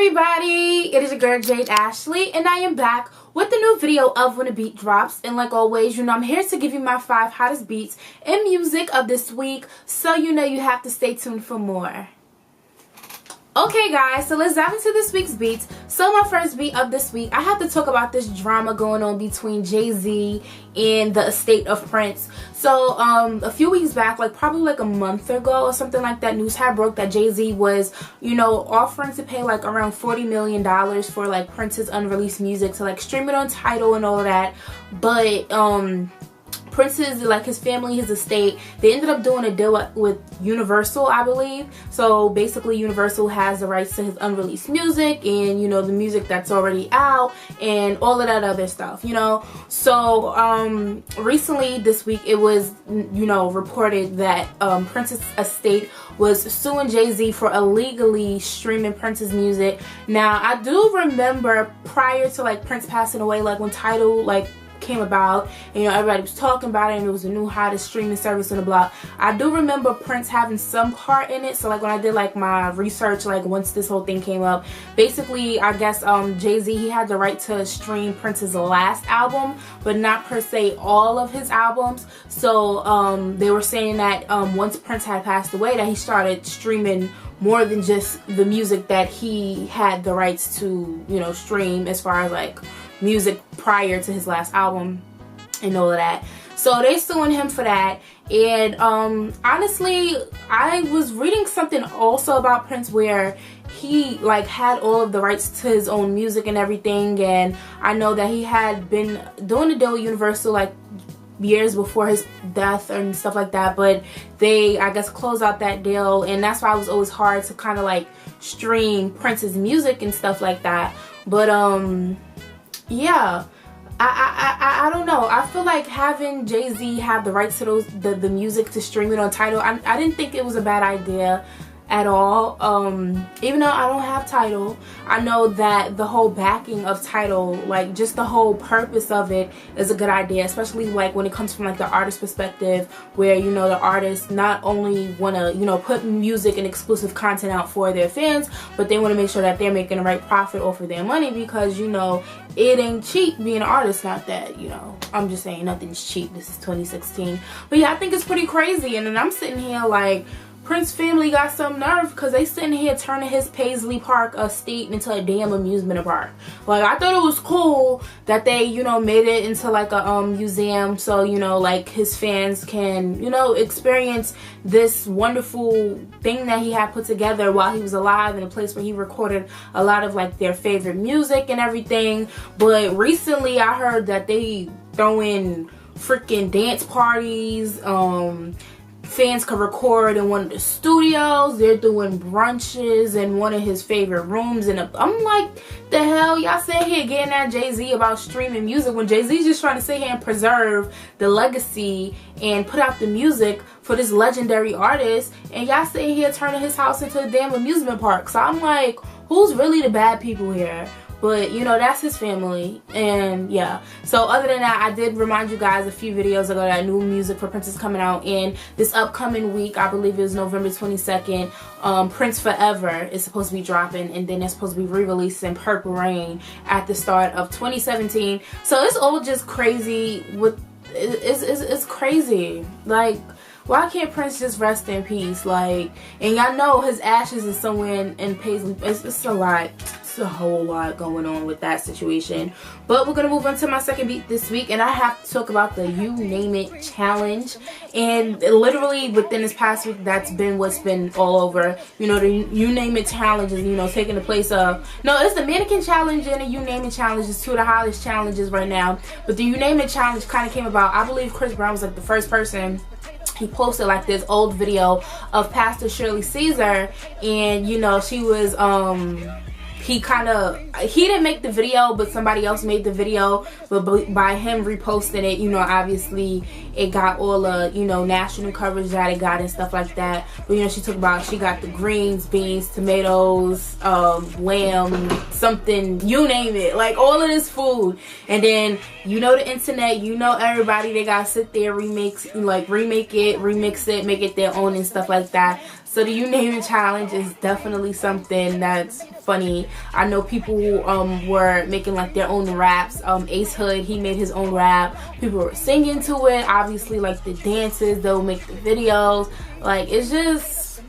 everybody, it is your girl Jade Ashley, and I am back with the new video of When a Beat Drops. And like always, you know, I'm here to give you my 5 hottest beats and music of this week, so you know you have to stay tuned for more. Okay guys, so let's dive into this week's beats. So my first beat of this week, I have to talk about this drama going on between Jay-Z and the estate of Prince. So a few weeks back, like probably like a month ago or something like that, news had broke that Jay-Z was, you know, offering to pay like around $40 million for like Prince's unreleased music to like stream it on Tidal and all of that. But Prince's, like his family, his estate, they ended up doing a deal with Universal, I believe. So basically Universal has the rights to his unreleased music and, you know, the music that's already out and all of that other stuff, you know. So recently this week it was, you know, reported that Prince's estate was suing Jay-Z for illegally streaming Prince's music. Now I do remember prior to like Prince passing away, like when Tidal like came about, and, you know, everybody was talking about it and it was the new hottest streaming service on the block. I do remember Prince having some part in it. So like when I did like my research, like once this whole thing came up, basically I guess Jay-Z, he had the right to stream Prince's last album, but not per se all of his albums. So they were saying that once Prince had passed away, that he started streaming more than just the music that he had the rights to, you know, stream, as far as like music prior to his last album and all of that. So they suing him for that. And honestly, I was reading something also about Prince where he like had all of the rights to his own music and everything, and I know that he had been doing a deal with Universal like years before his death and stuff like that, but they, I guess, closed out that deal, and that's why it was always hard to kind of like stream Prince's music and stuff like that. But yeah, I don't know. I feel like having Jay-Z have the rights to the music to stream it on Tidal, I didn't think it was a bad idea at all. Even though I don't have Tidal, I know that the whole backing of Tidal, like just the whole purpose of it, is a good idea, especially like when it comes from like the artist perspective, where, you know, the artists not only want to, you know, put music and exclusive content out for their fans, but they want to make sure that they're making the right profit off of their money, because, you know, it ain't cheap being an artist. Not that, you know, I'm just saying nothing's cheap. This is 2016. But yeah, I think it's pretty crazy. And then I'm sitting here like, Prince family got some nerve, because they sitting here turning his Paisley Park estate into a damn amusement park. Like, I thought it was cool that they, you know, made it into like a museum, so, you know, like his fans can, you know, experience this wonderful thing that he had put together while he was alive, in a place where he recorded a lot of like their favorite music and everything. But recently I heard that they throw in freaking dance parties. Fans could record in one of the studios. They're doing brunches in one of his favorite rooms, and I'm like, the hell y'all sit here getting at Jay-Z about streaming music, when Jay-Z's just trying to sit here and preserve the legacy and put out the music for this legendary artist, and y'all sitting here turning his house into a damn amusement park. So I'm like, who's really the bad people here? But, you know, that's his family. And yeah, so other than that, I did remind you guys a few videos ago that new music for Prince is coming out in this upcoming week. I believe it was November 22nd. Prince Forever is supposed to be dropping, and then it's supposed to be re-releasing Purple Rain at the start of 2017. So it's all just crazy. It's crazy. Like, why can't Prince just rest in peace? Like, and y'all know his ashes is somewhere in Paisley. It's a lot. It's a whole lot going on with that situation. But we're gonna move on to my second beat this week, and I have to talk about the You Name It challenge. And literally within this past week, that's been what's been all over. You know, the You Name It challenge is, you know, taking the place of, no, it's the mannequin challenge and the You Name It challenge is two of the hottest challenges right now. But the You Name It challenge kind of came about, I believe Chris Brown was like the first person. He posted like this old video of Pastor Shirley Caesar, and, you know, she was he didn't make the video, but somebody else made the video. But by him reposting it, you know, obviously it got all the, you know, national coverage that it got and stuff like that. But, you know, she got the greens, beans, tomatoes, lamb, something, you name it, like all of this food. And then, you know, the internet, you know, everybody, they gotta sit there, remix it, remix it, make it their own and stuff like that. So the You Name It challenge is definitely something that's funny. I know people who were making like their own raps. Ace Hood, he made his own rap. People were singing to it. Obviously, like the dances, they'll make the videos. Like, it's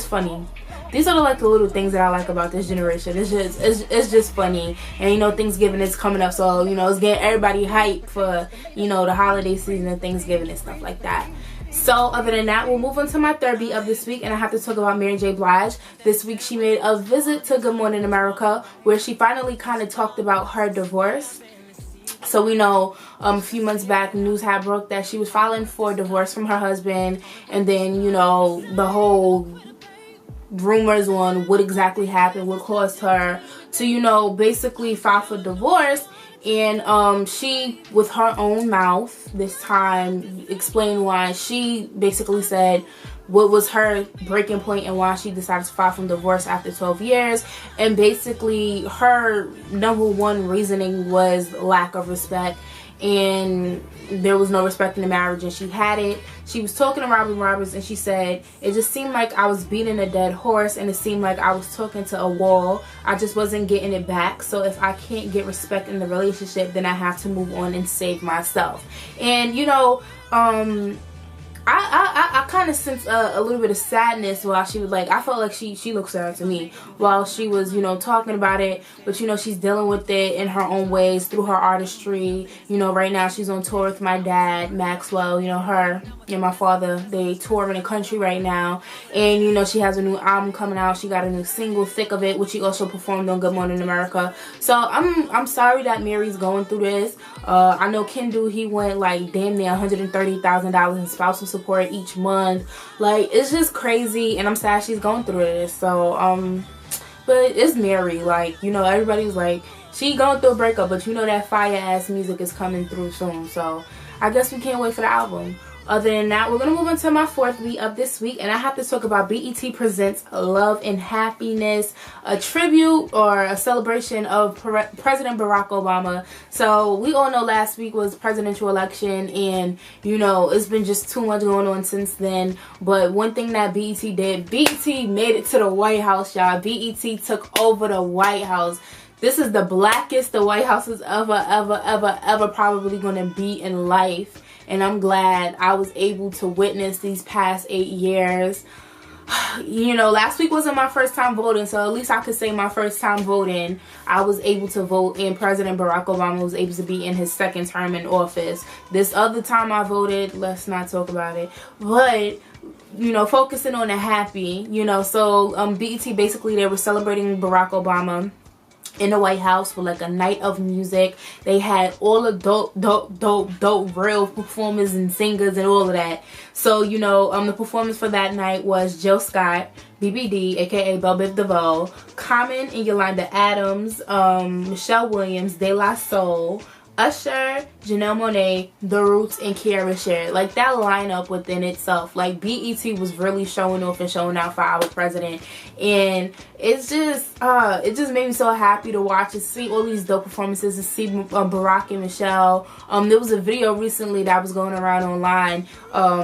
funny. These are like the little things that I like about this generation. It's just funny. And you know, Thanksgiving is coming up, so you know, it's getting everybody hyped for, you know, the holiday season and Thanksgiving and stuff like that. So other than that, we'll move on to my third beat of this week, and I have to talk about Mary J. Blige. This week she made a visit to Good Morning America, where she finally kind of talked about her divorce. So we know a few months back, news had broke that she was filing for divorce from her husband, and then, you know, the whole rumors on what exactly happened, what caused her to, you know, basically file for divorce. And she, with her own mouth this time, explained why. She basically said what was her breaking point and why she decided to file for divorce after 12 years. And basically her number one reasoning was lack of respect. And there was no respect in the marriage, and she had it. She was talking to Robin Roberts, and she said, it just seemed like I was beating a dead horse, and it seemed like I was talking to a wall. I just wasn't getting it back. So if I can't get respect in the relationship, then I have to move on and save myself. And you know, I kind of sensed a little bit of sadness while she was like, I felt like she looked sad to me while she was, you know, talking about it. But, you know, she's dealing with it in her own ways through her artistry. You know, right now she's on tour with my dad, Maxwell. You know, her and my father, they tour in the country right now. And, you know, she has a new album coming out. She got a new single, Thick of It, which she also performed on Good Morning America. So I'm sorry that Mary's going through this. I know Kendu, he went like damn near $130,000 in spousal support each month. Like, it's just crazy, and I'm sad she's going through this. So but it's Mary. Like, you know, everybody's like, she going through a breakup, but you know that fire ass music is coming through soon. So I guess we can't wait for the album. Other than that, we're going to move on to my fourth beat of this week, and I have to talk about BET Presents Love and Happiness, a tribute or a celebration of President Barack Obama. So we all know last week was presidential election, and you know, it's been just too much going on since then. But one thing that BET did, BET made it to the White House, y'all. BET took over the White House. This is the blackest the White House is ever probably going to be in life. And I'm glad I was able to witness these past 8 years. You know, last week wasn't my first time voting, so at least I could say my first time voting. I was able to vote, and President Barack Obama was able to be in his second term in office. This other time I voted, let's not talk about it. But, you know, focusing on the happy, you know, so BET, basically they were celebrating Barack Obama in the White House for like a night of music. They had all the dope real performers and singers and all of that. So, you know, the performance for that night was Jill Scott, BBD, aka Belle Biv DeVoe, Common and Yolanda Adams, Michelle Williams, De La Soul, Usher, Janelle Monáe, The Roots, and Kiara Sheard. Like, that lineup within itself, like, BET was really showing off and showing out for our president. And it's just, it just made me so happy to watch and see all these dope performances, to see Barack and Michelle. There was a video recently that was going around online,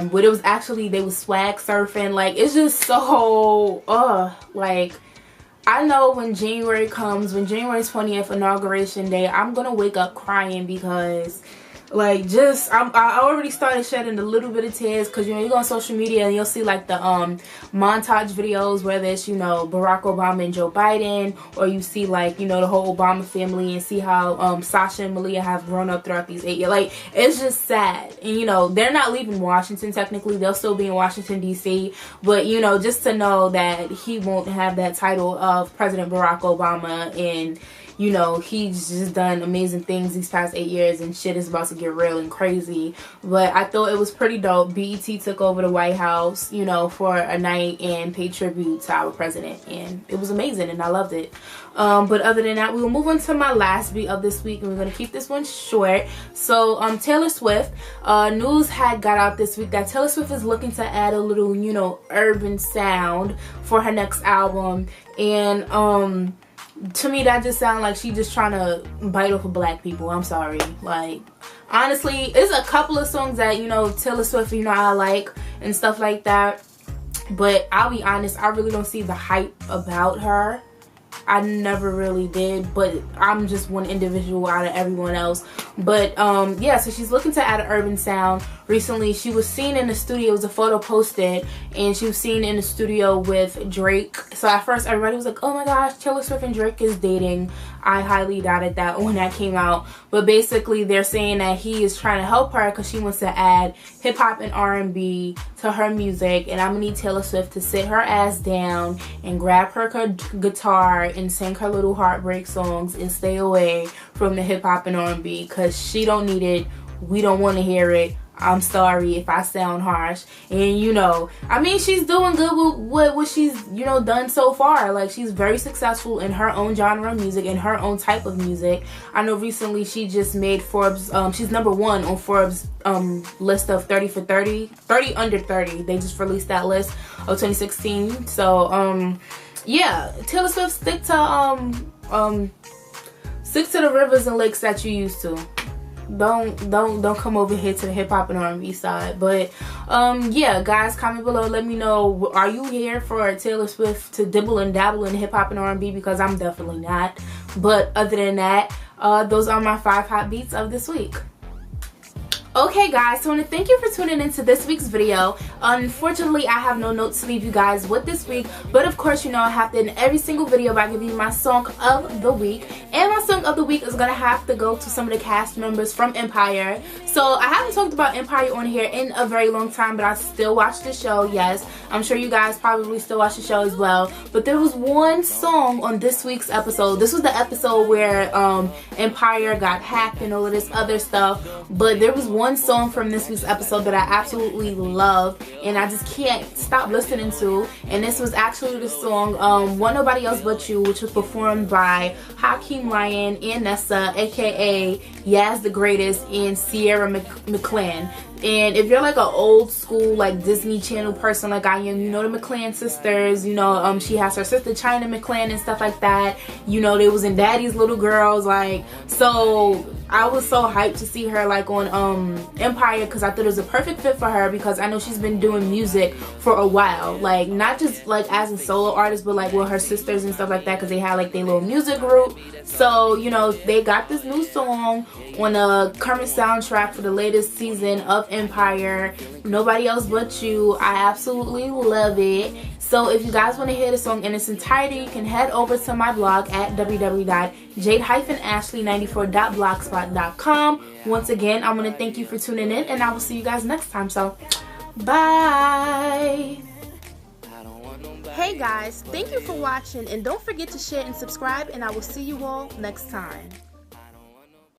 where it was actually, they was swag surfing. Like, it's just so, like, I know when January comes, when January 20th, Inauguration Day, I'm going to wake up crying because, like, just, I already started shedding a little bit of tears because, you know, you go on social media and you'll see, like, the montage videos where there's, you know, Barack Obama and Joe Biden, or you see, like, you know, the whole Obama family, and see how Sasha and Malia have grown up throughout these 8 years. Like, it's just sad. And, you know, they're not leaving Washington, technically. They'll still be in Washington, D.C. But, you know, just to know that he won't have that title of President Barack Obama, and, you know, he's just done amazing things these past 8 years, and shit is about to get real and crazy. But I thought it was pretty dope. BET took over the White House, you know, for a night and paid tribute to our president, and it was amazing, and I loved it. But other than that, we will move on to my last beat of this week, and we're going to keep this one short. So Taylor Swift, news had got out this week that Taylor Swift is looking to add a little, you know, urban sound for her next album. And to me, that just sounds like she's just trying to bite off of black people. I'm sorry. Like, honestly, it's a couple of songs that, you know, Taylor Swift, you know, I like and stuff like that. But I'll be honest, I really don't see the hype about her. I never really did, but I'm just one individual out of everyone else. But yeah, so she's looking to add an urban sound. Recently she was seen in the studio, it was a photo posted, and she was seen in the studio with Drake. So at first everybody was like, oh my gosh, Taylor Swift and Drake is dating. I highly doubted that when that came out, but basically they're saying that he is trying to help her because she wants to add hip-hop and R&B to her music, and I'm gonna need Taylor Swift to sit her ass down and grab her guitar and sing her little heartbreak songs and stay away from the hip-hop and R&B because she don't need it. We don't want to hear it. I'm sorry if I sound harsh. And you know, I mean, she's doing good with what she's, you know, done so far. Like, she's very successful in her own genre of music and her own type of music. I know recently she just made Forbes, she's #1 on Forbes list of 30 for 30, 30 under 30. They just released that list of 2016. So yeah, Taylor Swift, stick to the rivers and lakes that you used to. Don't come over here to the hip-hop and R&B side. But yeah, guys, comment below, let me know, are you here for Taylor Swift to dibble and dabble in hip-hop and R&B? Because I'm definitely not. But other than that, those are my 5 hot beats of this week. Okay guys, so I want to thank you for tuning into this week's video. Unfortunately, I have no notes to leave you guys with this week, but of course, you know I have to end every single video by giving you my song of the week. And my song of the week is gonna have to go to some of the cast members from Empire. So I haven't talked about Empire on here in a very long time, but I still watch the show. Yes, I'm sure you guys probably still watch the show as well. But there was one song on this week's episode. This was the episode where Empire got hacked and all of this other stuff. But there was one song from this week's episode that I absolutely love and I just can't stop listening to, and this was actually the song Want Nobody Else But You, which was performed by Hakeem Ryan and Nessa, aka Yaz the Greatest, and Sierra McClan. And if you're like an old school like Disney Channel person like I am, you know the McClan sisters, you know she has her sister China McClan and stuff like that. You know, they was in Daddy's Little Girls, like, so I was so hyped to see her like on Empire because I thought it was a perfect fit for her because I know she's been doing music for a while, like not just like as a solo artist but like with her sisters and stuff like that because they had like their little music group. So you know, they got this new song on the current soundtrack for the latest season of Empire, Nobody Else But You. I absolutely love it. So if you guys want to hear the song in its entirety, you can head over to my blog at www.jade-ashley94.blogspot.com. Once again, I want to thank you for tuning in, and I will see you guys next time. So bye. Hey guys, thank you for watching, and don't forget to share and subscribe, and I will see you all next time.